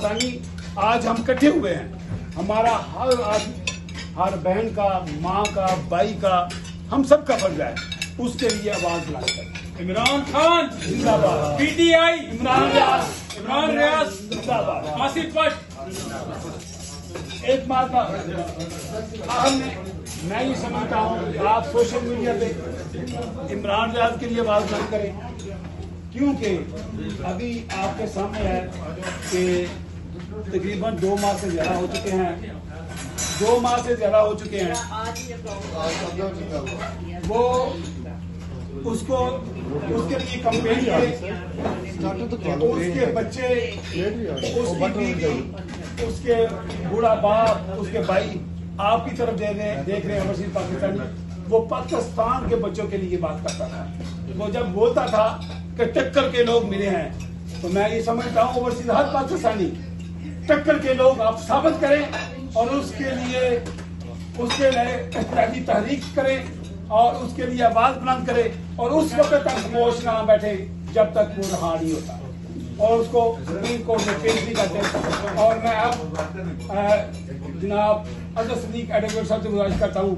पाकिस्तानी आज हम इकट्ठे हुए हैं। हमारा हर आदमी, हर बहन का, माँ का, भाई का, हम सब का फर्ज है उसके लिए आवाज बुलंद करें। इमरान खान जिंदाबाद, पीटीआई इमरान रियाज जिंदाबाद। आसिफ भट्ट। एक बात मैं ये समझता हूँ, आप सोशल मीडिया पे इमरान रियाज के लिए आवाज बुलंद करें, क्योंकि अभी आपके सामने है कि तकरीबन 2 माह से ज्यादा हो चुके हैं, 2 माह से ज्यादा हो चुके हैं। वो उसको उसके लिए कंपेन किए, उसके बच्चे, उसकी बीवी, उसके बूढ़ा बाप, उसके भाई आपकी तरफ देख रहे हैं ओवरसीज पाकिस्तानी। वो पाकिस्तान के बच्चों के लिए बात करता था। वो जब बोलता था कि टक्कर के लोग मिले हैं, तो मैं ये समझता हूँ ओवरसीज हर पाकिस्तानी टक्कर के लोग आप साबित करें और उसके लिए तहरीक करें और उसके लिए आवाज बुलंद करें, और उस वक्त तक खामोश ना बैठे जब तक वो रहा नहीं होता, और उसको सुप्रीम कोर्ट में पेश भी करते। और मैं अब जनाब अजहर सिद्दीक एडवोकेट साहब से गुजारिश करता हूँ।